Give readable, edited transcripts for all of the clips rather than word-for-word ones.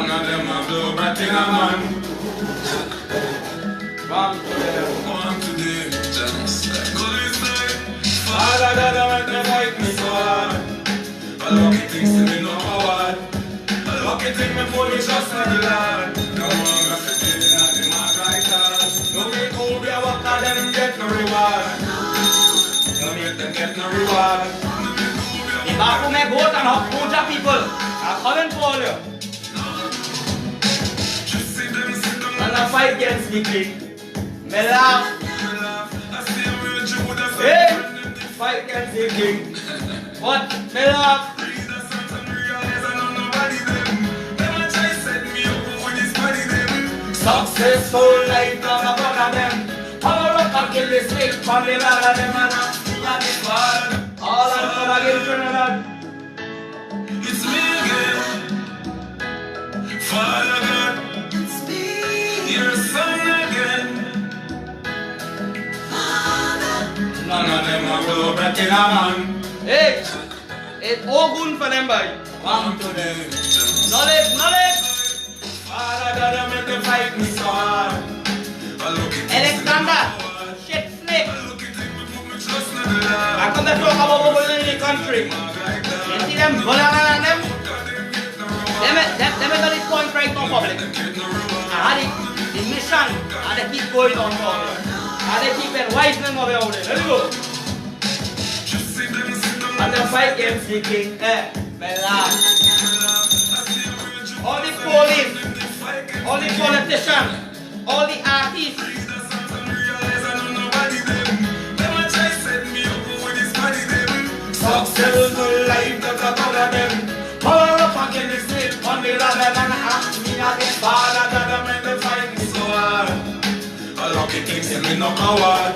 None of them have no batting a man. Come to them, just like go inside. Father, God, they fight me so hard. A lucky thing see me no coward. A lucky thing me fully trust in the Lord. No one got to get in the mark like that. No make who be a walk and them get no reward. No make them get no reward. The Baku may vote and help Punjab people. I'm coming for you. And I fight against the king. Me laugh. Hey, fight against the king. What? Me laugh. Successful life, none of them. Power up and kill this week, from the land of them and this world. All I'm gonna give Trinidad. It's me again, Father God. It's me, your son again. Father. None of them are no breath in a man. Hey, it's all good for them, boy. Come to them. Knowledge, knowledge. Father God, make them fight me so hard. Alexander, shit snake. I come to talk about what going on in the country. You see them banana and them? Them is on this point right now, public. I had the mission, and they keep going on for me. And they keep advising over there. Let me go. And they fight against the king. All the police, all the politicians, all the artists. Successful life, that's a part of them. Power up again the street, on the ladder and ask me again. Father God, make them fight me so hard. A lucky thing, say me no coward.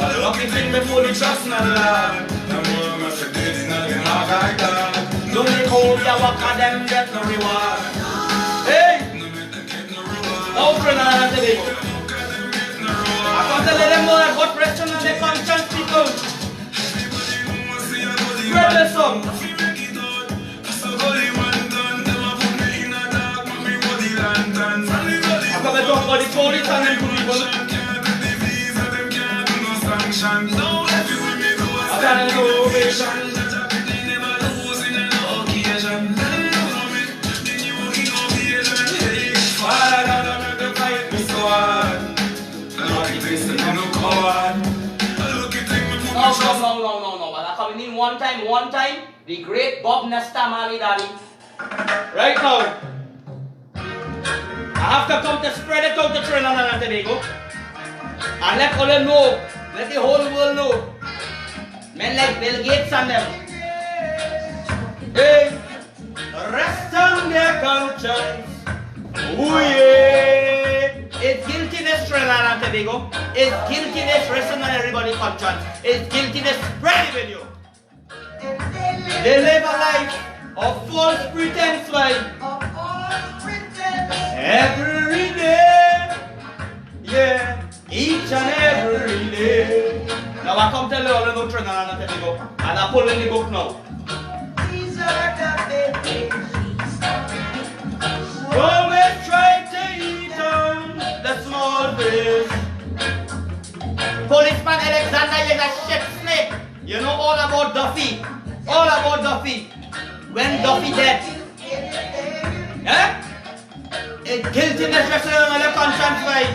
A lucky thing, me fully trust in the Lord. No more, me for dead in the mark like that. No make hold ya walk and them get no reward. Hey! No Trinidad and Tobago. I can't tell them more about God rest on the conscience people. Spread the song. I come to talk about the police and them people. I can't do ovation. No. But I come in one time, the great Bob Nesta Mali Daddy. Right now, I have to come to spread it out to Trinidad and Tobago. And let all them know, let the whole world know. Men like Bill Gates and them. Hey, rest on their conscience. Ooh yeah. It's guiltiness, Trinidad and Tobago. It's guiltiness resting on everybody's conscience. It's guiltiness spread the video. They live a life of false pretense, right? Every day. Yeah, each and every day. Now I come tell you all about Trinidad and Tobago. And I pull in the book now. Always try to eat on the small fish. Policeman Alexander is a shit snake. You know all about Duffy. All about Duffy. When Duffy dead. It's guiltiness resting on your conscience, right?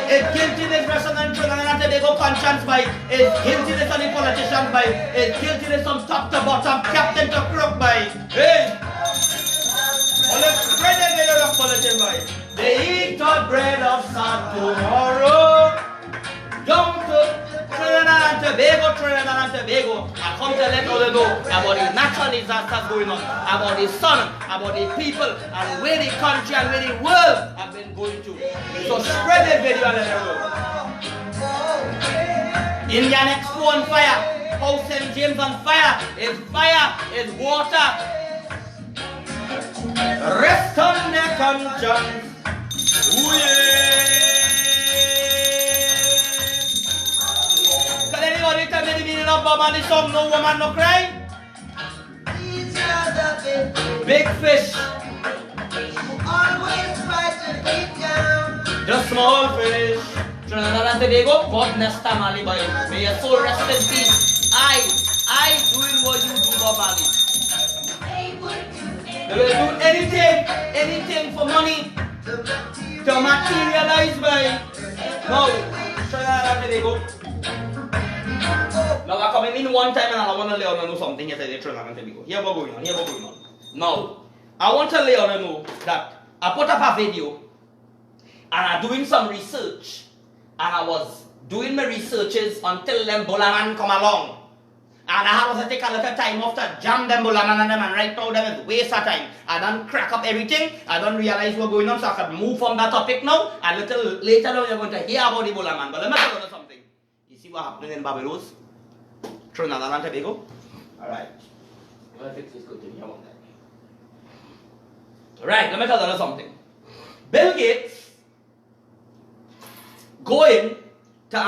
It's guiltiness resting on Trinidad and Tobago conscience, right? It's guiltiness on the politicians, right? It's guiltiness from top to bottom, captain to crook, right? Hey! All the bread and milk of politicians, right? They eat the bread of sad tomorrow. Down to Trinidad and Tobago. I come to let all you know about the natural disasters going on, about the sun, about the people, and where the country and where the world have been going to. So spread the video and let them know. Indian Expo on fire, House St. James on fire, is water. Rest on their conscience. Ooh yeah. Can anybody tell me the meaning of Bob and the song No Woman No Cry? Big fish Trinidad and Tobago, God bless Tamale boy. May your soul rest in peace. I doing what you do, Bob Marley. They will do anything for money to materialize by. No, Trinidad and Tobago. Now I come in one time and I want to let you know something yesterday, Trinidad and Tobago. Here what going on. Now, I want to let you know that I put up a video and I'm doing some research, and I was doing my researches until them Bulaman come along, and I had to take a little time off to jam them Bulaman and them, and right now them is waste of time. I done crack up everything, I don't realize what's going on, so I can move from that topic now, and little later on you're going to hear about the Bulaman. But let me tell you something. You see what happened in Barbados? Trinidad and Tobago? Alright. I'm going to fix this good thing here one time. Right, let me tell you something. Bill Gates going to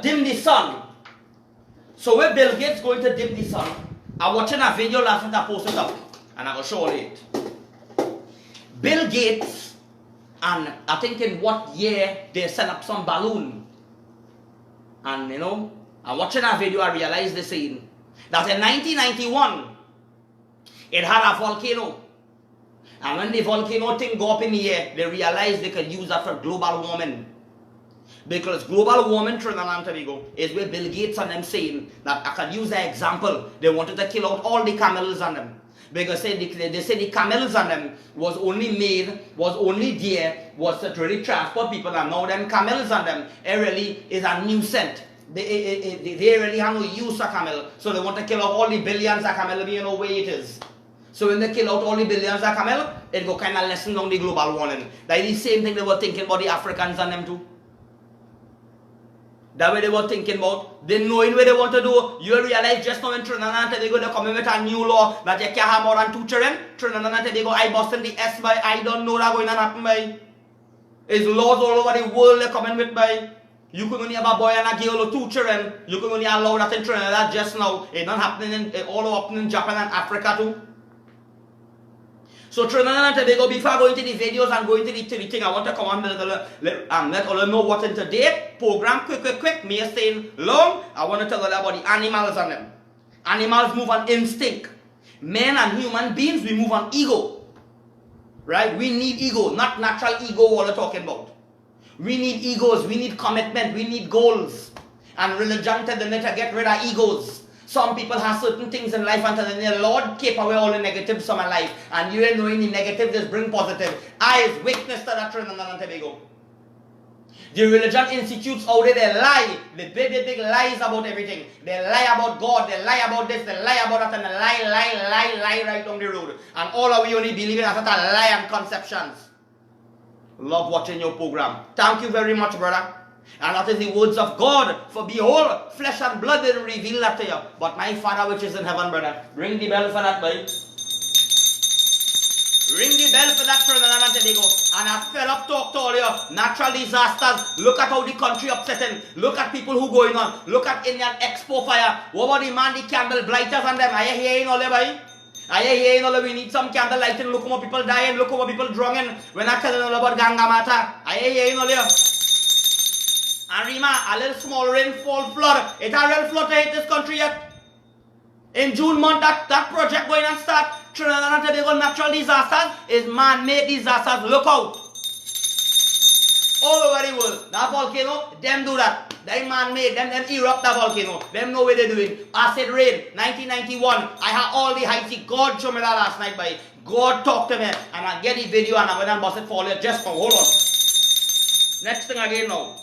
dim the sun. So when Bill Gates going to dim the sun, I'm watching a video last night I posted up, and I will show it. Bill Gates, and I think in what year they sent up some balloon, and I'm watching a video, I realized the scene that in 1991 it had a volcano. And when the volcano thing go up in the air, they realized they could use that for global warming. Because global warming, Trinidad and Tobago, is where Bill Gates and them saying that I could use an example. They wanted to kill out all the camels on them. Because they say the camels on them was only there to really transport people, and now them camels on them, it really is a nuisance. They really have no use of camel. So they want to kill out all the billions of camel, where it is. So when they kill out all the billions of camel, it go kind of lessen down the global warming. That's the same thing they were thinking about the Africans and them too. That way they were thinking about, they knowing what they want to do. You realize just now in Trinidad and Tobago, they're coming with a new law that you can't have more than 2 children. Trinidad and Tobago, I busting the S by, I don't know that going to happen by. It's laws all over the world they're coming with by. You can only have a boy and a girl or 2 children. You can only allow that in Trinidad just now. It's not happening all happening in Japan and Africa too. So Trinidad and Tobago, before going to the videos and going to the thing, I want to come on and let all know what's in today's program. Quick. Me staying long. I want to tell you about the animals on them. Animals move on instinct. Men and human beings, we move on ego. Right? We need ego, not natural ego what we're talking about. We need egos, we need commitment, we need goals. And religion tells them to get rid of egos. Some people have certain things in life and tell them, Lord, keep away all the negatives from my life. And you ain't knowing the negative, just bring positive. I is witness to that Trinidad and Tobago. The religion institutes out there, they lie. The big lies about everything. They lie about God, they lie about this, they lie about that, and they lie right down the road. And all of you only believing that lie and conceptions. Love watching your program. Thank you very much, brother. And that is the words of God. For behold, flesh and blood didn't reveal that to you, but my Father which is in heaven, brother. Ring the bell for that, boy. Ring the bell for that, Trinidad and Tobago. And I fell up talk to all you. Natural disasters. Look at how the country upsetting. Look at people who going on. Look at Indian Expo fire. What about the man, the candle blighters and them? Are you hearing all that, boy? Are you hearing all that? We need some candle lighting. Look how people dying. Look how people drowning. We're not telling all about Gangamata. Are you hearing all that? And Rima, a little small rainfall flood. It's a real flood to hit this country yet. In June month, that project going and start. Trinidad and Tobago natural disasters is man-made disasters. Look out. All over the world. That volcano, them do that. They man-made, them erupt that volcano. Them know what they're doing. Acid rain, 1991. I had all the heights. God showed me that last night by. God talked to me. And I get the video and I went and bust it for you. Just for hold on. Next thing again now.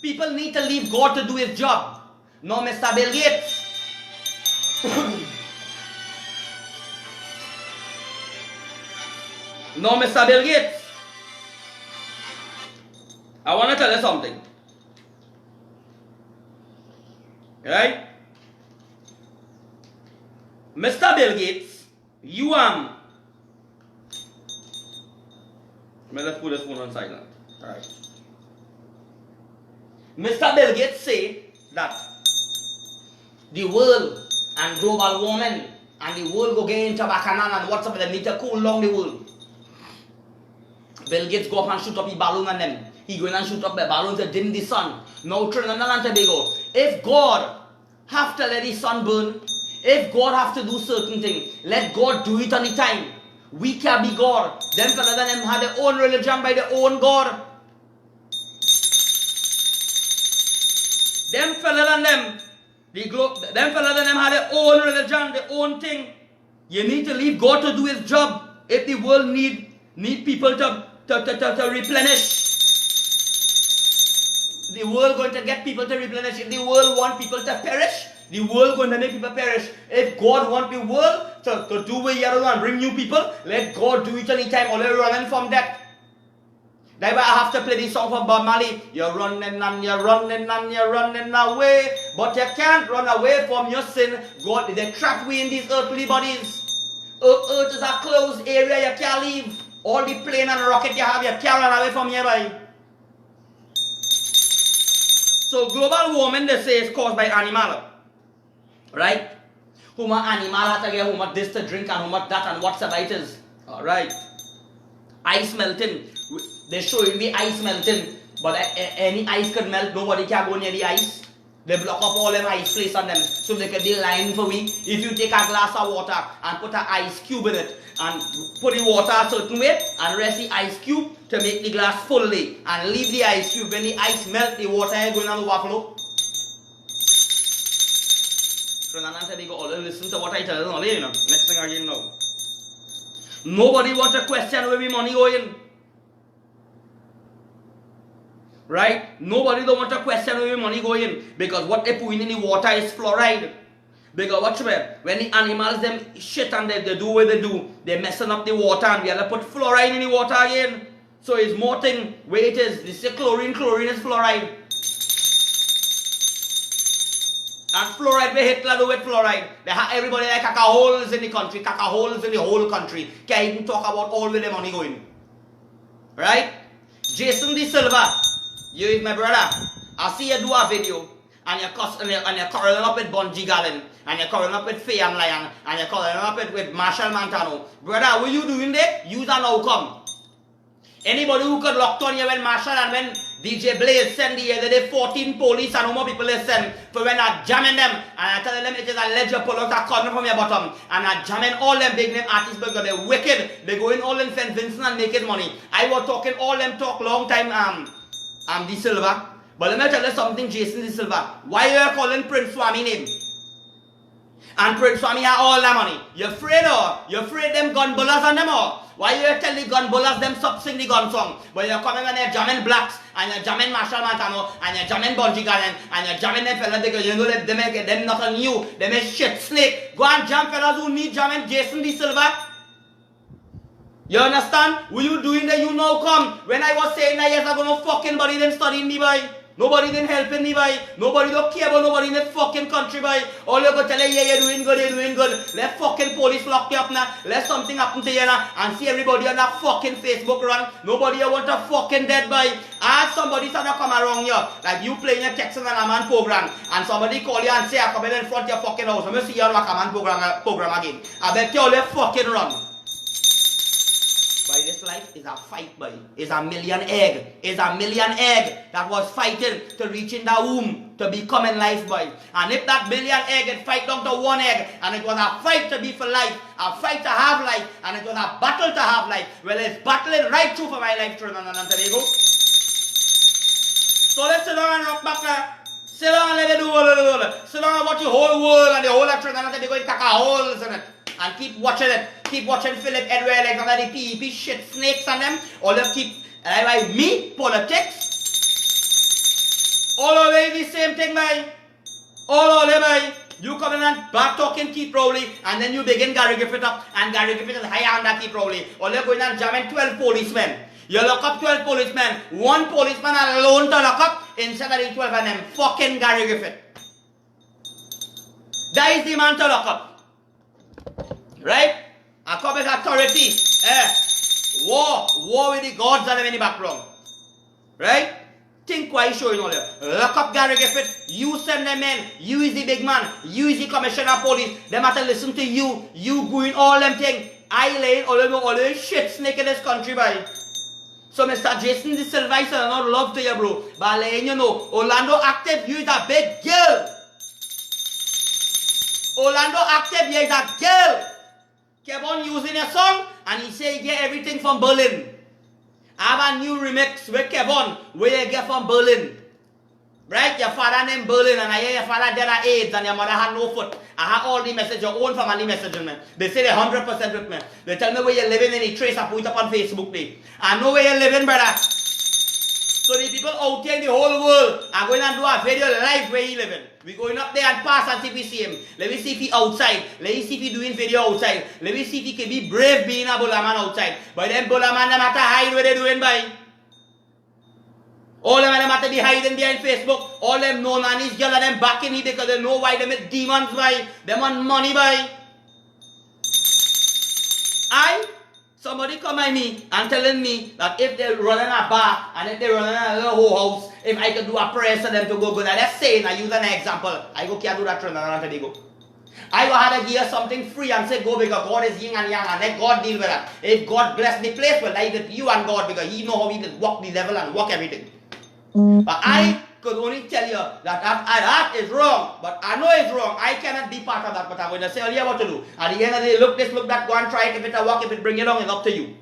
People need to leave God to do his job. No, Mr. Bill Gates. No, Mr. Bill Gates. I want to tell you something. Right? Mr. Bill Gates, you let's put this phone on silent. Alright. Mr. Bill Gates say that the world and global warming And the world go get into Bacanan and what's up with them need to cool down the world. Bill Gates go up and shoot up the balloon and them. He go in and shoot up the balloon to dim the sun. Now Trinidad and Tobago. If God have to let the sun burn, if God have to do certain things, let God do it on the time. We can be God. Them fellas and them have their own religion by their own God. Them fellas and them, them fellas and them have their own religion, their own thing. You need to leave God to do His job. If the world need people to replenish, the world going to get people to replenish. If the world want people to perish, the world going to make people perish. If God want the world to do what He has and bring new people, let God do it anytime. Only running from that. That's why I have to play this song from Bob Marley. You're running and you're running and you're running away, but you can't run away from your sin. God, they trap we in these earthly bodies. Earth is a closed area. You can't leave. All the plane and rocket you have, you can't run away from here, boy. So global warming, they say, is caused by animal. Right? How much animal has to get, how much this to drink and how much that and whatsoever it is. Alright. Ice melting. They're showing me ice melting. But any ice could melt. Nobody can go near the ice. They block up all them ice place on them. So they can be line for me. If you take a glass of water and put an ice cube in it and put the water a certain way and rest the ice cube to make the glass fully and leave the ice cube. When the ice melt, the water is going to overflow. They go all listen to what I tell them. You know. Next thing again now. Nobody want to question where we money going. Right? Nobody don't want to question where money going because what they put in the water is fluoride. Because watch me, when the animals them shit and they do what they do, they're messing up the water and we have to put fluoride in the water again. So it's more thing where it is. This is chlorine is fluoride. And fluoride, we Hitler do with fluoride. They have everybody like caca holes in the country, caca holes in the whole country. Can't even talk about all where the money going. Right? Jason De Silva. You is my brother. I see you do a video and you're quarreling up with Bungie Garden and you're quarreling up with Faye and Lion and you're quarreling up with Marshall Montano. Brother, what you doing there? Use an outcome. Anybody who could lock on you when Marshall and when DJ Blaze send the other day 14 police and no more people they send for when I jamming them and I tell them it is a ledger pull out a corner from your bottom and I jamming all them big name artists because they're wicked. They go in all in St. Vincent and making money. I was talking all them talk long time De Silva. But let me tell you something, Jason De Silva. Why are you calling Prince Swami name? And Prince Swami have all that money. You afraid or? You afraid them gun bullers on them or? Why you tell the gun bullers them stop sing the gun song? But you're coming and you're jamming blacks and you're jamming Marshall Montano and you're jamming Bungie Garden and you're jamming them fellas because you know that they make them nothing new. They make shit snake. Go and jam fellas who need jamming Jason De Silva. You understand? What you doing there? You now come. When I was saying that yes, I'm gonna fucking body then studying me boy. Nobody then helping me boy. Nobody don't care about nobody in the fucking country boy. All you go tell you, yeah, you're doing good, you're doing good. Let fucking police lock you up now. Let something happen to you now and see everybody on that fucking Facebook run. Nobody you want a fucking dead boy. Ask somebody to come around you. Like you playing your Texas and a man program and somebody call you and say I come in front of your fucking house. Let me see you on a command program again. I bet you all you fucking run. By this life is a fight, boy. It's a million egg. It's a million egg that was fighting to reach in the womb to become in life, boy. And if that million egg had fight down to one egg, and it was a fight to be for life, a fight to have life, and it was a battle to have life, well, it's battling right through for my life, Trinidad and Tobago. So let's sit down and rock back there. Sit down and let it do all. Sit down and watch the whole world and the whole of Trinidad and Tobago in caca holes in it. And keep watching it. Keep watching Philip Edward Alexander, the PEP shit snakes and them. All of keep, like me, politics. All of it is the same thing, man. All of it, you come in and back talking Keith Rowley, and then you begin Gary Griffith up, and Gary Griffith is higher on that Keith Rowley. All you're going and jamming 12 policemen. You lock up 12 policemen, one policeman alone to lock up, instead of the 12 of them, fucking Gary Griffith. That is the man to lock up. Right? I come with authority. War with the gods and them in the background. Right? think why showing all you. Lock up Gary Griffith. You send them in. You is the big man. You is the commissioner of police. Them have to listen to you. You doing all them things. I laying all the shit snake in this country, boy. So Mr. Jason De Silva, I say not love to you, bro. But letting you know, Orlando Active, you is a big girl. Orlando Active, you is a girl. Keep on using a song, and he say he get everything from Berlin. I have a new remix with Kevon, where you get from Berlin. Right? Your father named Berlin, and I hear your father dead of AIDS, and your mother had no foot. I have all the messages, your own family messaging me. They say they're 100% with me. They tell me where you're living, and they trace, I put it up on Facebook. I know where you're living, brother. So the people out there in the whole world are going to do a video live where he living. We're going up there and pass and see if we see him. Let me see if he outside. Let me see if he doing video outside. Let me see if he can be brave being a Bulaman outside. But them Bulaman, them have to hide where they doing by. All them have to be hiding behind Facebook. All them know nannies, girl and them backing me because they know why them is demons by. Them on money by. Somebody come at me and telling me that if they're running a bar and if they're running a little whole house, if I could do a prayer for them to go good. Now let's say, I use an example. I go can't do that trend around Tobago. I will have to give something free and say go because God is yin and yang and let God deal with that. If God bless the place, well, I with you and God because He know how He can walk the level and walk everything. But I could only tell you that that is wrong, but I know it's wrong. I cannot be part of that, but I'm going to tell you what to do. At the end of the day, look this, look that, go and try it. If it work, if it bring you along, it's up to you.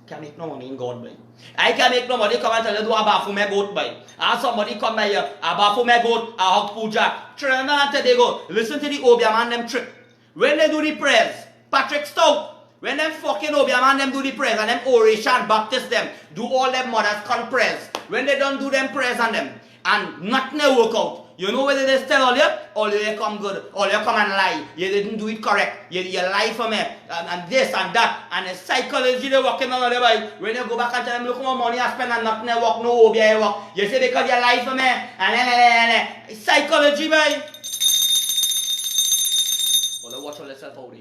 Can't make no money in God, boy. I can make no money come and tell you do a bafume goat, boy. And somebody come by here, a bafume goat, a hog puja. Trinidad and Tobago, listen to the Obeah man them trick. When they do the prayers, Patrick Stout, when them fucking Obeah man them do the prayers and them Oration Baptist them, do all them mothers con prayers. When they don't do them prayers on them, and nothing work out. You know whether they tell all you come good, all you come and lie. You didn't do it correct. You lie for me, and this and that. And the psychology they working on the way. When you go back and tell them, look how much money I spend and nothing work, no Obeah work. You say because you lie for me, and psychology, boy. Well, watch all yourself out there.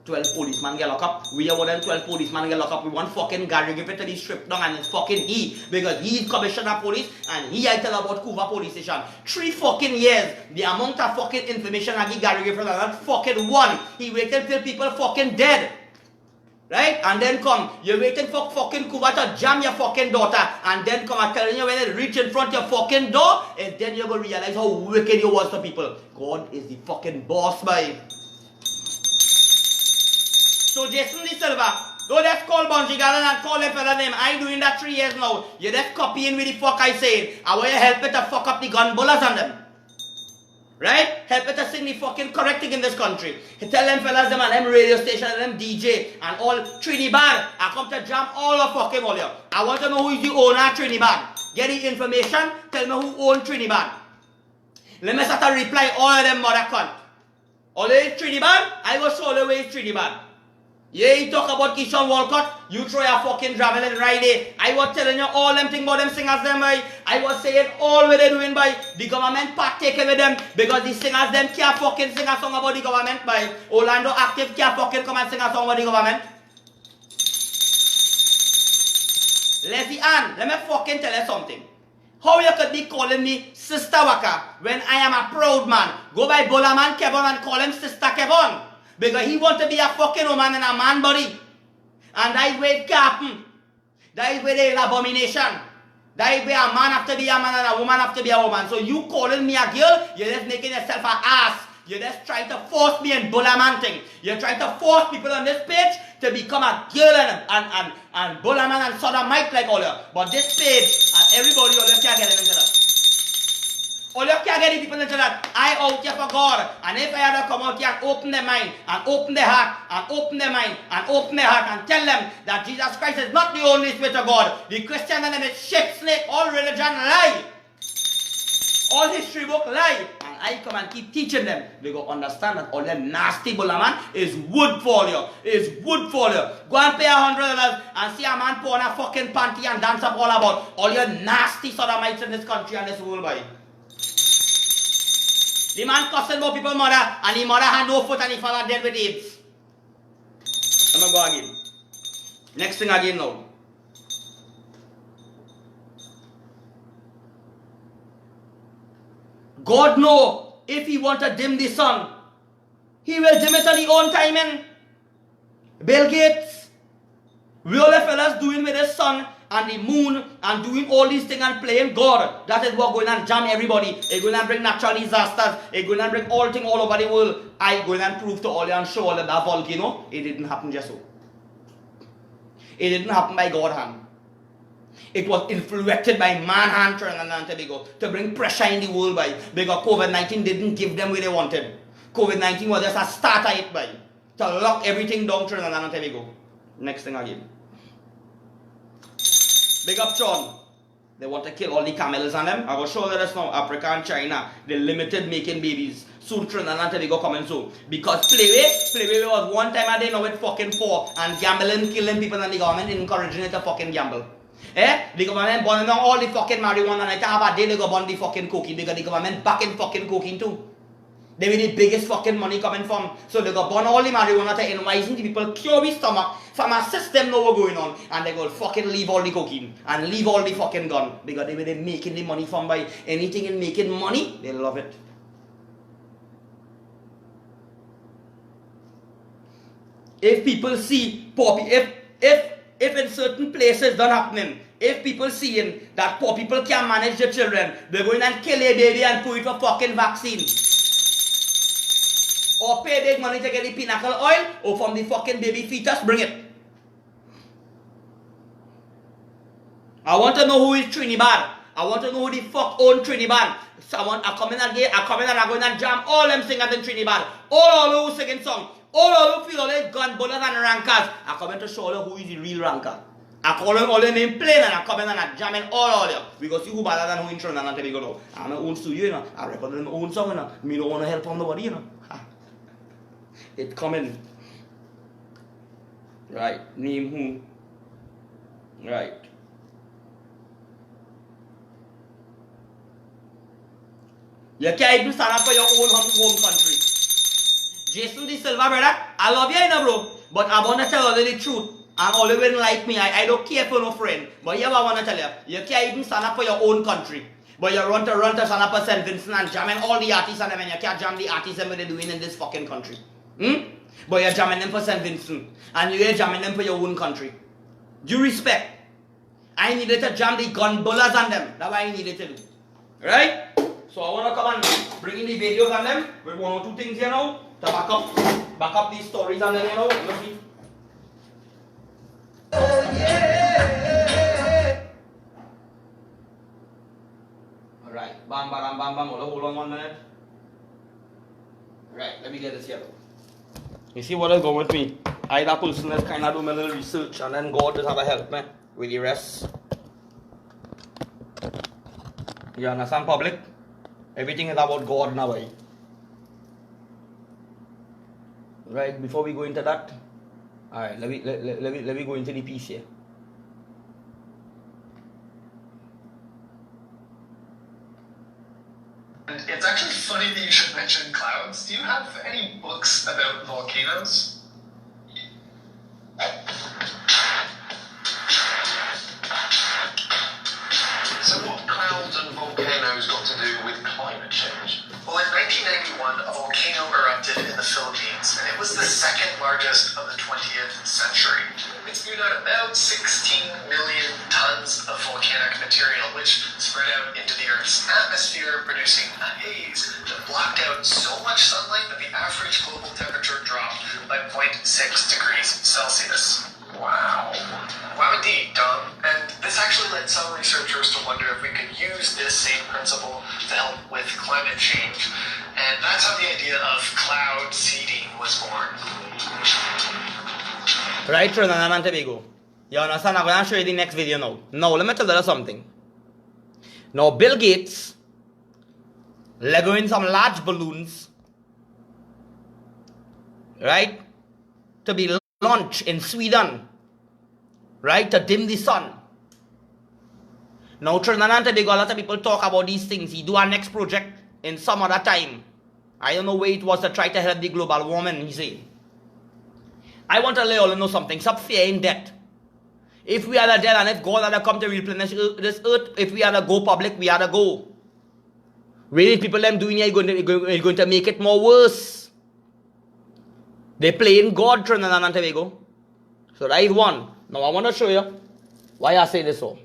12 policemen get locked up. We are more than 12 policemen get locked up. We want fucking Gary Griffith to be stripped down and it's fucking he. Because he is commissioner of police and he I tell about Couva police station. 3 fucking years. The amount of fucking information I give Gary Griffith and that fucking one. He waited till people fucking dead. Right? And then come. You're waiting for fucking Couva to jam your fucking daughter. And then come and telling you when they reach in front of your fucking door. And then you're going to realize how wicked you was to people. God is the fucking boss, boy. So Jason De Silva, go just call Bunji Garden and call him for the name. I ain't doing that 3 years now. You're just copying with the fuck I said. I want you help it to fuck up the gun bullets on them. Right? Help it to sing the fucking correct thing in this country. You tell them fellas them and them radio station and them DJ and all Trinidad. I come to jam all of fucking all you. I want to know who is the owner of Trinidad. Get the information, tell me who owns Trinidad. Let me start to reply all of them mother cunt. All the Trinidad, I will show the way it's Trinidad. Yeah, you talk about Keyshawn Walcott, you throw your fucking traveling right there. I was telling you all them thing about them singers them by. I was saying all what they doing by. The government partaking with them because the singers them can't fucking sing a song about the government by. Orlando Active can't fucking come and sing a song about the government. Leslie Ann, let me fucking tell you something. How you could be calling me Sister Waka when I am a proud man? Go by Bulaman Kevon and call him Sister Kevon. Because he want to be a fucking woman and a man body. And that is where it happen. That is where the abomination. That is where a man have to be a man and a woman have to be a woman. So you calling me a girl, you're just making yourself an ass. You're just trying to force me in Bulaman thing. You're trying to force people on this page to become a girl and Bulaman and sodomite like all you. But this page and everybody all you can't get into that. All you can't get the people into that. I out here for God. And if I had to come out here and open their mind, and open their heart, and open their mind, and open their heart, and tell them that Jesus Christ is not the only way to God. The Christian and them is shit, snake, all religion lie. All history book lie. And I come and keep teaching them. They go understand that all them nasty Bulaman is wood for you. Is wood for you. Go and pay $100 and see a man put on a fucking panty and dance up all about all your nasty sodomites in this country and this world, boy. The man cussing about people's mother, and the mother had no foot and the father dead with AIDS. I'm going to go again. Next thing again now. God know if he want to dim the sun, he will dim it on his own timing. Bill Gates, we all the fellas doing with the sun and the moon and doing all these things and playing God. That is what going to jam everybody. It's going to bring natural disasters. It's going to bring all things all over the world. I going to prove to all you and show all that volcano, it didn't happen just so. It didn't happen by God hand. It was influenced by man hand, Trinidad and Tobago, to bring pressure in the world by, because COVID-19 didn't give them what they wanted. COVID-19 was just a start of it by, to lock everything down, Trinidad and Tobago. Next thing again. Big up Sean. They want to kill all the camels on them. I will show that now. Africa and China, they limited making babies. Soon Trinidad and Tobago coming soon. Because Playway was one time a day now with fucking poor and gambling, killing people, and the government encouraging it to fucking gamble. The government burning down all the fucking marijuana, and I have a day they go burn the fucking cocaine because the government backing fucking cocaine too. They be the biggest fucking money coming from. So they go burn all the marijuana to enlighten the people, cure the stomach, from a system know what's going on, and they go fucking leave all the cocaine and leave all the fucking gun because they be making the money from by anything in making money, they love it. If people see poor people, if in certain places that happening, if people seeing that poor people can't manage their children, they're going and kill a baby and put it for fucking vaccine. Or pay big money to get the pinnacle oil, or from the fucking baby fetus, bring it. I want to know who is Trinidad. I want to know who the fuck own Trinidad. Someone I come in and I'm going to jam all them singers in Trinidad. All who singing song. All who feel all the gun bullets and rankers. I come in to show you who is the real ranker. I call them all the name plain and I come in and I jamming all of you. We go see who better than who in Trinidad and Tobago now. I'm my own studio, you know. I record my own song, you know. Me don't want to help from nobody, you know. It coming. Right. Name who? Right. You can't even stand up for your own home country. Jason De Silva, brother, I love you, you know, bro. But I want to tell you the truth. And all of you like me. I don't care for no friend. But here I want to tell you. You can't even stand up for your own country. But you run to stand up for St. Vincent and jamming all the artists and them, and you can't jam the artists and what they're doing in this fucking country. But you're jamming them for St. Vincent. And you're jamming them for your own country. Due respect. I needed to jam the gun bullets on them. That's what I needed to do. Right? So I want to come and bring in the videos on them with one or two things here now to back up these stories on them, you know. Let's see. Oh yeah. Alright. Bam, bam, bam, bam. Hold on 1 minute. Right, let me get this here. You see what is going with me? I that person is kind of doing a little research and then God just have to help me with the rest. You understand, public? Everything is about God now. Right, before we go into that, alright, let me go into the piece here. And it's actually funny that you should mention clouds. Do you have any books about volcanoes? So what clouds and volcanoes got to do with climate change? Well, in 1991, a volcano erupted in the Philippines, and it was the second largest of the 20th century. It spewed out about 16 million tons of volcanic material, which spread out into the Earth's atmosphere, producing a haze that blocked out so much sunlight that the average global temperature dropped by 0.6 degrees Celsius. Wow. Wow indeed, Dom. And this actually led some researchers to wonder if we could use this same principle to help with climate change. And that's how the idea of cloud seeding was born. Right, Trinidad and Tobago. You understand? I'm going to show you the next video now. Now, let me tell you something. Now, Bill Gates, legoing some large balloons, right, to be launched in Sweden, right, to dim the sun. Now, Trinidad and Tobago, a lot of people talk about these things. He do our next project in some other time. I don't know where it was to try to help the global warming, he said. I want to let you all know something. Stop fearing death. If we are the dead and if God had to come to replenish this earth, if we are to go public, we are to go. Really, people them doing it going to make it more worse. They're playing God, Trinidad and Tobago. So that is one. Now I want to show you why I say this so.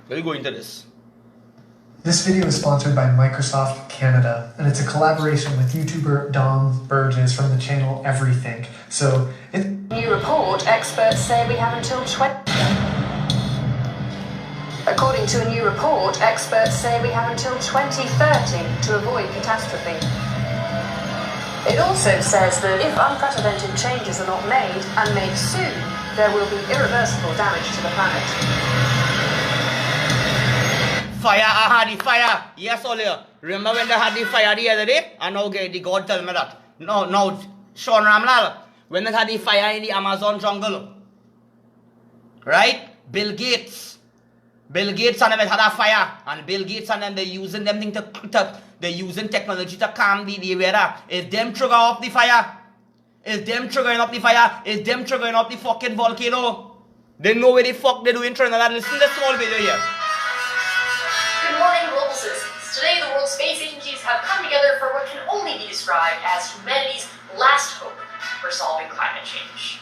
We'll go into this. This video is sponsored by Microsoft Canada, and it's a collaboration with YouTuber Dom Burgess from the channel Everything. New report, experts say we have until According to a new report, experts say we have until 2030 to avoid catastrophe. It also says that if unprecedented changes are not made, and made soon, there will be irreversible damage to the planet. Fire, I had the fire. Yes, earlier. Remember when they had the fire the other day? And now the God tell me that. No, Sean Ramlal. When they had the fire in the Amazon jungle. Right? Bill Gates and them had a fire. And Bill Gates and them, they're using them thing they're using technology to calm the weather. Is them trigger off the fire? Is them triggering up the fire? Is them triggering up the fucking volcano? They know where the fuck they're doing Trinidad. Listen to this small video here. Good morning, global citizens. Today, the World Space Agencies have come together for what can only be described as humanity's last hope for solving climate change.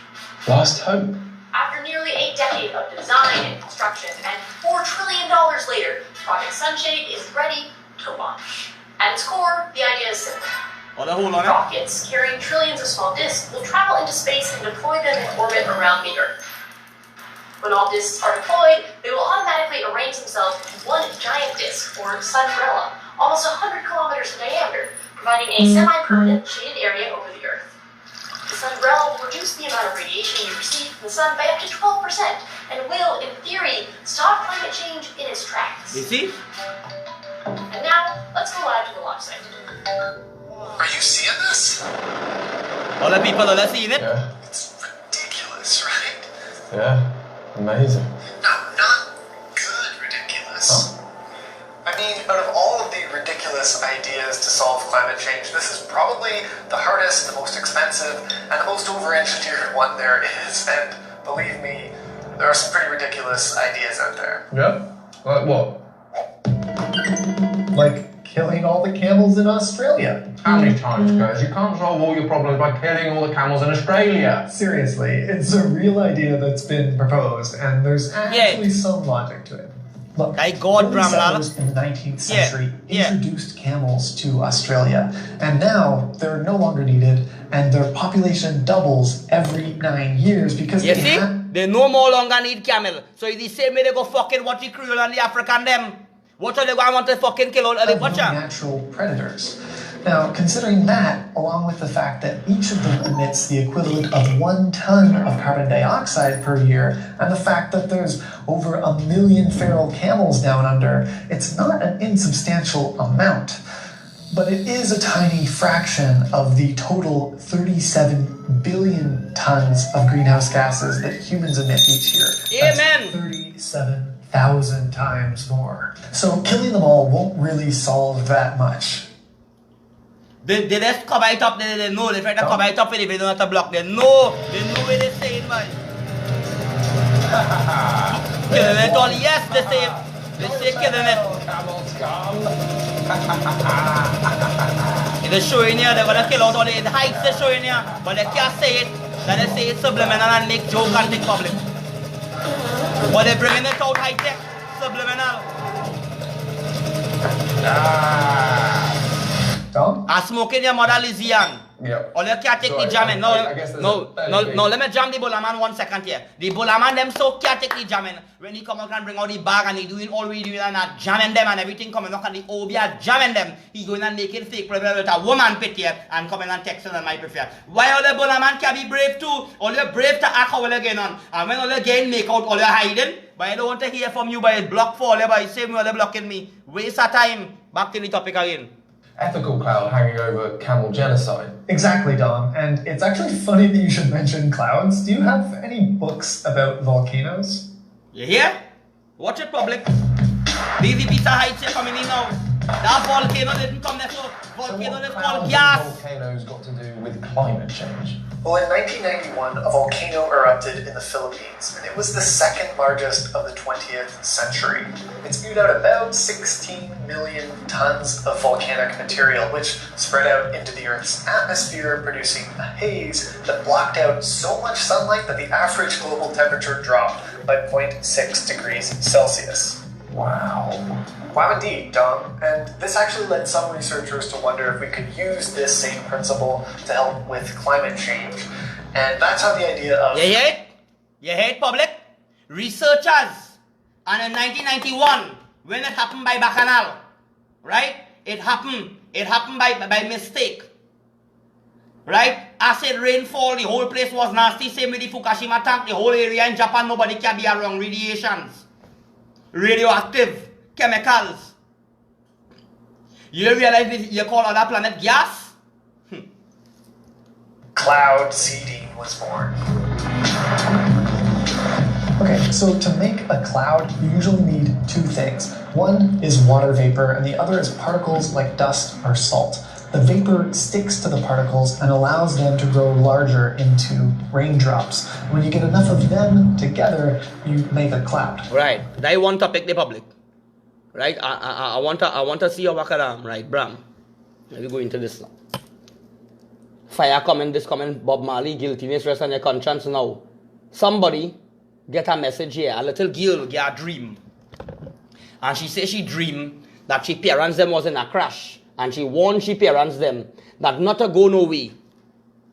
Last hope. After nearly a decade of design and construction, and $4 trillion later, Project Sunshade is ready to launch. At its core, the idea is simple. Hold on. Rockets carrying trillions of small disks will travel into space and deploy them in orbit around the Earth. When all disks are deployed, they will automatically arrange themselves into one giant disk, or sunbrella, almost 100 kilometers in diameter, providing a semi-permanent shaded area over the Earth. The sunbrella will reduce the amount of radiation you receive from the sun by up to 12%, and will, in theory, stop climate change in its tracks. You see? And now, let's go live to the launch site. Are you seeing this? All the people are seeing it? Yeah. It's ridiculous, right? Yeah. Amazing. No, not good ridiculous. Huh? I mean, out of all of the ridiculous ideas to solve climate change, this is probably the hardest, the most expensive, and the most over-engineered one there is. And believe me, there are some pretty ridiculous ideas out there. Yeah? Like what? like killing all the camels in Australia. How many times, guys? You can't solve all your problems by killing all the camels in Australia. Seriously, it's a real idea that's been proposed, and there's actually some logic to it. Look, early settlers in the 19th century introduced camels to Australia, and now they're no longer needed, and their population doubles every 9 years because they no more longer need camel. So it's the same way they go fucking watch the Creole and the African them. What are they going to want to fucking kill all the butcher? Natural predators. Now, considering that, along with the fact that each of them emits the equivalent of 1 ton of carbon dioxide per year, and the fact that there's over 1 million feral camels down under, it's not an insubstantial amount. But it is a tiny fraction of the total 37 billion tons of greenhouse gases that humans emit each year. Amen. That's 37,000 times more. So killing them all won't really solve that much. They just cover it up, they know, they try to cover it up and if they don't have to block, they know what they're saying, man. Killing it all, yes, they say killing it. They're showing you, they're gonna kill out all the heights they're showing you, but they can't say it, then they say it's subliminal and make joke and take public. But they're bringing it out high-tech, subliminal. Tom? I smoking your mother Lizian. Yeah. Or you can't take the jamming. No, let me jam the Bulaman 1 second here. The Bulaman them so can't take the jamming. When he come out and bring out the bag and he doing all we doing and jamming them and everything coming up and the Obia jamming them. He going and making fake problem with a woman pit here and coming and texting on my prefer. Why all the Bulaman can be brave too? All you brave to act how well again on. And when all you again make out all you hiding. But I don't want to hear from you by it block for all you by same way all you blocking me. Waste of time. Back to the topic again. Ethical cloud hanging over camel genocide. Exactly, Dom. And it's actually funny that you should mention clouds. Do you have any books about volcanoes? You hear? Watch it, public. These pizza heights here coming in now. That volcano didn't come there, so volcano is called gas. Volcanoes got to do with climate change. Well, in 1991, a volcano erupted in the Philippines, and it was the second largest of the 20th century. It spewed out about 16 million tons of volcanic material, which spread out into the Earth's atmosphere, producing a haze that blocked out so much sunlight that the average global temperature dropped by 0.6 degrees Celsius. Wow. Wow, indeed, Dom. And this actually led some researchers to wonder if we could use this same principle to help with climate change. And that's how the idea of... You hear it? You hear it, public? Researchers, and in 1991, when it happened by Bacchanal, right? It happened by mistake. Right? Acid rainfall, the whole place was nasty. Same with the Fukushima tank, the whole area in Japan, nobody can be around. Radiations. Radioactive. Chemicals. You realize you call other planet gas? Cloud seeding was born. Okay, so to make a cloud, you usually need two things. One is water vapor, and the other is particles like dust or salt. The vapor sticks to the particles and allows them to grow larger into raindrops. When you get enough of them together, you make a cloud. Right. That one topic, the public. Right? I want to see your Wakaram, right, Bram? Let me go into this now. Fire comment, this comment, Bob Marley, guiltiness rests on your conscience now. Somebody get a message here. A little girl get a dream. And she says she dreamed that she parents them was in a crash. And she warned she parents them that not to go no way.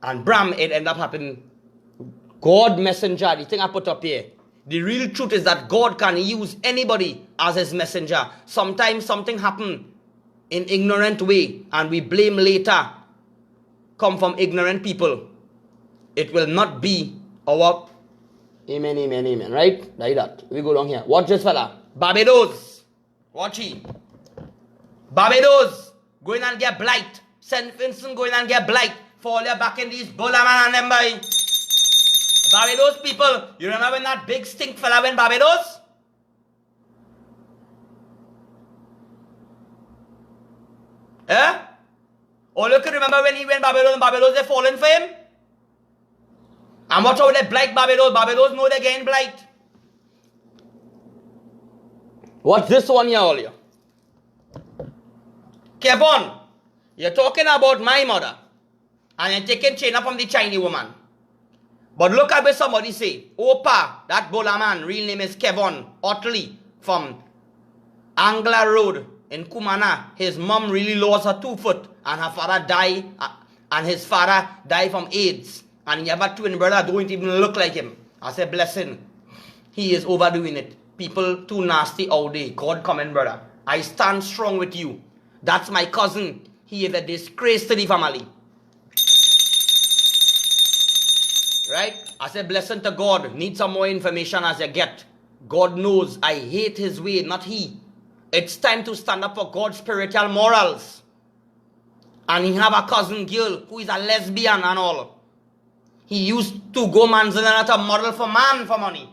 And Bram, it ended up happening. God messenger, the thing I put up here. The real truth is that God can use anybody as his messenger. Sometimes something happen in ignorant way and we blame later. Come from ignorant people. It will not be our... Amen, amen, amen. Right? Like that. We go down here. Watch this fella. Barbados. Watch he. Barbados. Going and get blight. St. Vincent going and get blight. Fall back in these Bolaman and them by. Barbados people, you remember when that big stink fella went Barbados? Eh? All you can remember when he went Barbados, they fallen for him? And watch how they blight Barbados. Barbados know they gain blight. What's this one here, all you? Kevon, you're talking about my mother. And you're taking China from the Chinese woman. But look at what somebody say. Opa, that Bola man, real name is Kevon Otley from Angla Road in Kumana. His mom really lost her 2 foot and her father died. And his father died from AIDS. And he have a twin brother, don't even look like him. I said, blessing. He is overdoing it. People too nasty all day. God coming, brother. I stand strong with you. That's my cousin. He is a disgrace to the family. Right? I said, blessing to God. Need some more information as you get. God knows I hate his way, not he. It's time to stand up for God's spiritual morals. And he have a cousin girl who is a lesbian and all. He used to go Manzanilla to model for man for money.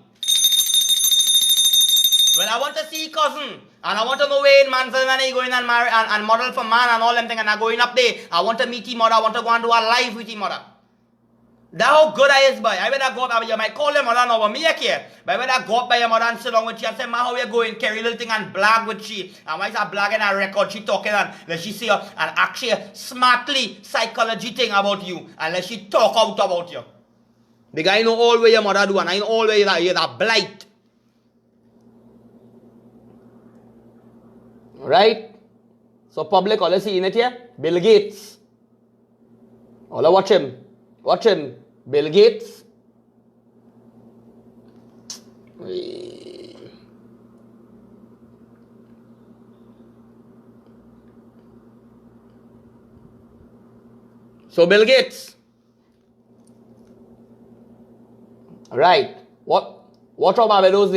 Well, I want to see cousin. And I want to know where in Manzanilla he going and marry and model for man and all them things. And I'm going up there. I want to meet his mother. I want to go and do a live with his mother. That's how good I is, boy. I better go up. You might call your mother now, but me here. But I better go up by your mother and sit down with you and say, ma, how you going? Carry little thing and blag with she. And why is that blagging a record? She talking and let she say and actually smartly psychology thing about you. And let she talk out about you. The guy know all where your mother do and I know all where you're that blight. Right? So public, all you see in it here? Bill Gates. All you watch him. Watch him. Bill Gates. So Bill Gates. Right. What about Barbados?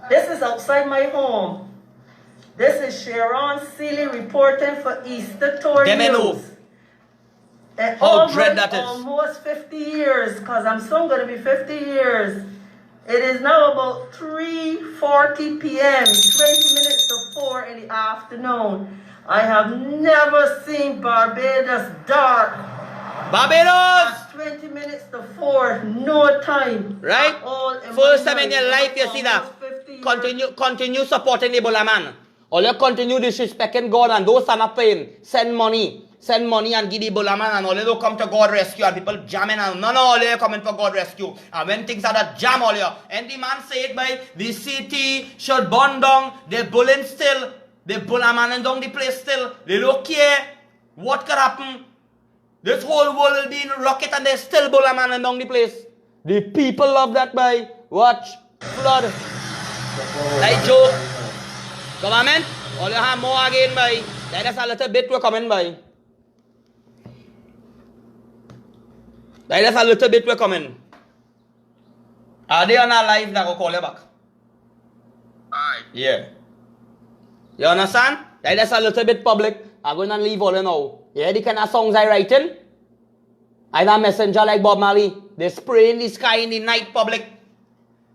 This is outside my home. This is Sharon Seeley reporting for Easter Tour News. How dread that is. Almost 50 years, because I'm soon going to be 50 years. It is now about 3:40 p.m., 20 minutes to 4 in the afternoon. I have never seen Barbados dark Barbados! 20 minutes to 4, no time. Right? All First time in your life you see that. Almost 50 years. Continue supporting the Bola man. Or you continue disrespecting God and those stand up praying. Send money and give the Bola man and all you don't come to God rescue and people jamming and none of all you coming for God rescue. And when things are that jam all you. And the man said by the city should burn down, they bullying still, they Bola man down the place still. They don't care what could happen. This whole world will be in a rocket and there's still Bola man down the place. The people love that by watch flood. Like joke. Government, all you have more again by. That is a little bit we're coming by. That is a little bit we're coming. Are they on our live that will call you back? Aye. Yeah. You understand? That is a little bit public. I'm going to leave all you know. You hear the kind of songs I writing? I'm a messenger like Bob Marley. They spraying the sky in the night public.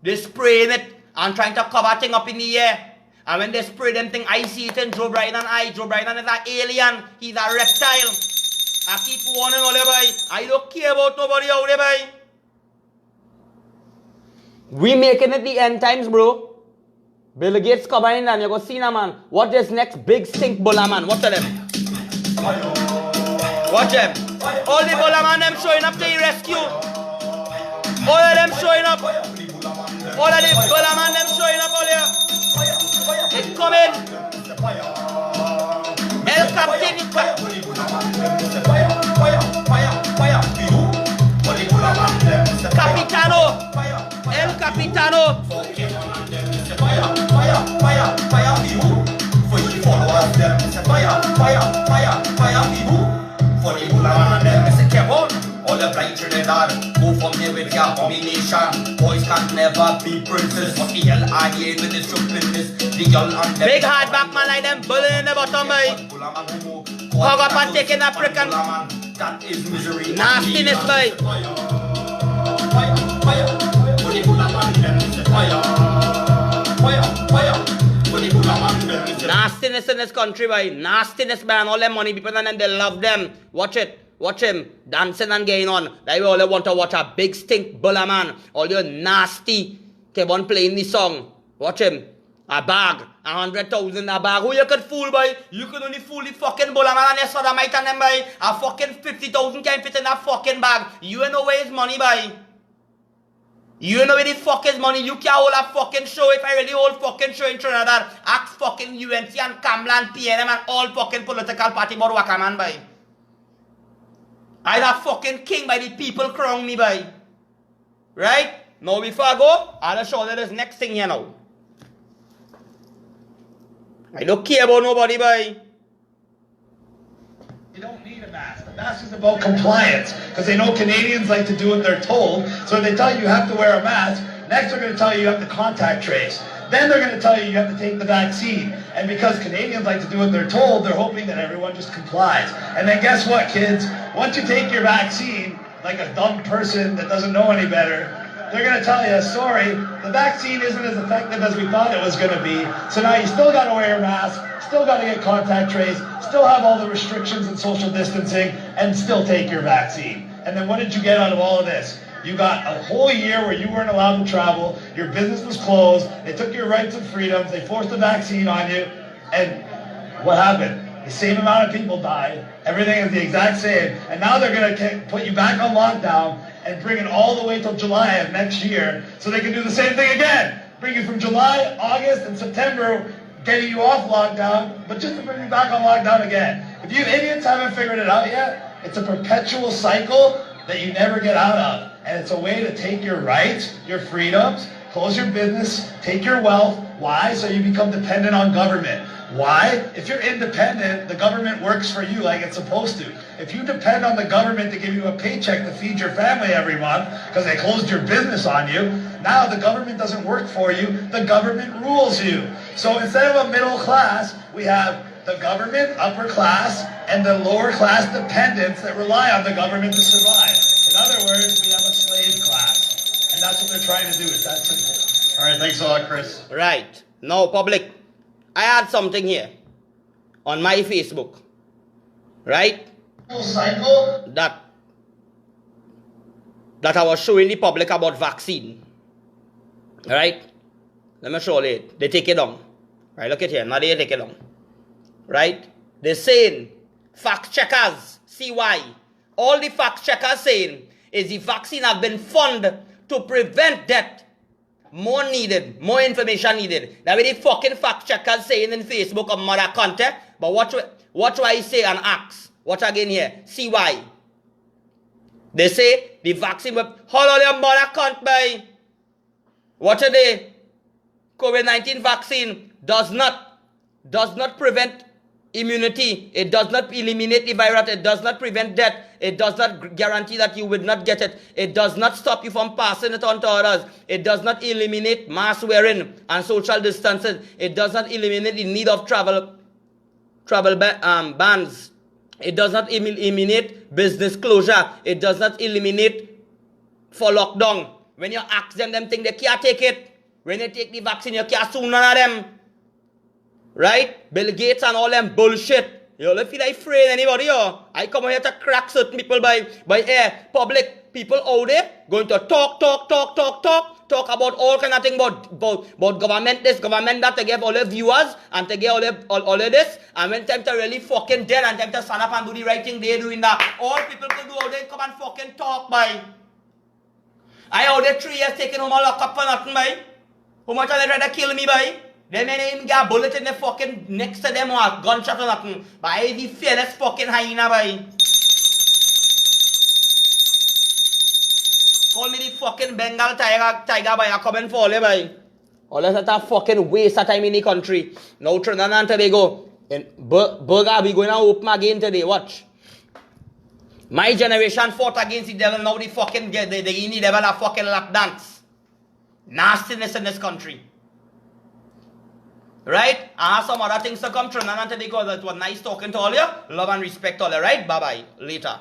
They spraying it and trying to cover thing up in the air. And when they spray them thing, I see it in Joe Biden. Joe Biden is an alien. He's a reptile. I keep warning all you boy. I don't care about nobody out there boy. We making it the end times, bro. Bill Gates coming in and you're going to see now, man. Watch this next big stink Bola man. Watch them. Watch them. All the Bola man them showing up to the rescue. All of them showing up. All of the Bola man them showing up all here. It's coming. El Captain is back. Capitano. El Capitano. All the blind Trinidad, go from here with your combination. Boys can never be princes. What the hell are you with this stupidness? The young and the big hard back man like them bullying in the bottom boy. Hug up and taking a prick and that is misery. nastiness boy. Nastiness in this country boy. Nastiness man. All them money people and then they love them. Watch it. Watch him dancing and getting on. They all want to watch a big stink Bola man. All you nasty. Keep on playing the song. Watch him. A bag. 100,000 a bag. Who you could fool by? You could only fool the fucking Bola man and your sodomite and them by. A fucking 50,000 can fit in that fucking bag. You know where his money by. You know where the fuck is money. You can't hold a fucking show. If I really hold fucking show in Trinidad, ask fucking UNC and Kamla and PNM and all fucking political party about Wakaman by. I'm a fucking king by the people crown me by. Right? Now before I go, I'll show you this next thing here now. I don't care about nobody by. You don't need a mask. The mask is about compliance because they know Canadians like to do what they're told. So they tell you have to wear a mask. Next they're going to tell you have to contact trace. Then they're going to tell you have to take the vaccine. And because Canadians like to do what they're told, they're hoping that everyone just complies. And then guess what, kids? Once you take your vaccine, like a dumb person that doesn't know any better, they're going to tell you, sorry, the vaccine isn't as effective as we thought it was going to be. So now you still got to wear a mask, still got to get contact trace, still have all the restrictions and social distancing, and still take your vaccine. And then what did you get out of all of this? You got a whole year where you weren't allowed to travel, your business was closed, they took your rights and freedoms, they forced a vaccine on you, and what happened? The same amount of people died, everything is the exact same, and now they're going to put you back on lockdown and bring it all the way till July of next year, so they can do the same thing again. Bring you from July, August, and September, getting you off lockdown, but just to bring you back on lockdown again. If you idiots haven't figured it out yet, it's a perpetual cycle that you never get out of. And it's a way to take your rights, your freedoms, close your business, take your wealth. Why? So you become dependent on government. Why? If you're independent, the government works for you like it's supposed to. If you depend on the government to give you a paycheck to feed your family every month because they closed your business on you, now the government doesn't work for you, the government rules you. So instead of a middle class, we have the government, upper class, and the lower class dependents that rely on the government to survive. In other words, we have a slave class. And that's what they're trying to do. It's that simple. All right, thanks a lot, Chris. Right. Now, public, I had something here on my Facebook. Right? Cycle? That that I was showing the public about vaccine. Right? Let me show you. They take it down. Right, look at here. Now they take it down. Right? They're saying, fact checkers, see why. All the fact checkers saying is the vaccine has been funded to prevent death. More needed, more information needed. That's what the fucking fact checkers saying in Facebook of mother content. But watch what I say and ask. Watch again here. See why. They say the vaccine will hold on your mother can't buy. What are they? COVID-19 vaccine does not prevent immunity. It does not eliminate the virus. It does not prevent death. It does not guarantee that you will not get it. It does not stop you from passing it on to others. It does not eliminate mask wearing and social distancing. It does not eliminate the need of travel bans. It does not eliminate business closure. It does not eliminate for lockdown. When you ask them think they can't take it. When they take the vaccine, you can't sue none of them. Right? Bill Gates and all them bullshit. You don't feel like afraid anybody, yo. I come here to crack certain people by public people out there going to talk about all kind of things about government this, government that, to give all the viewers and to get all of this. And when time to really fucking dead and time to stand up and do the right thing, they're doing that. All people could do out there come and fucking talk, by. I out there 3 years taking home a lockup for nothing, by. How much are they trying to kill me, by? They may even get a bullet in the fucking next to them or a gunshot or nothing. But I the fearless fucking hyena, by. Call me the fucking Bengal tiger, by. I coming for you, by. All that's a fucking waste of time in the country. Now Trinidad and Tobago. And Burger, we going to open again today. Watch. My generation fought against the devil. Now the fucking the devil a fucking lap dance. Nastiness in this country. Right? I have some other things to come. Trinidad and Tobago. It was nice talking to all you. Love and respect all you. Right? Bye-bye. Later.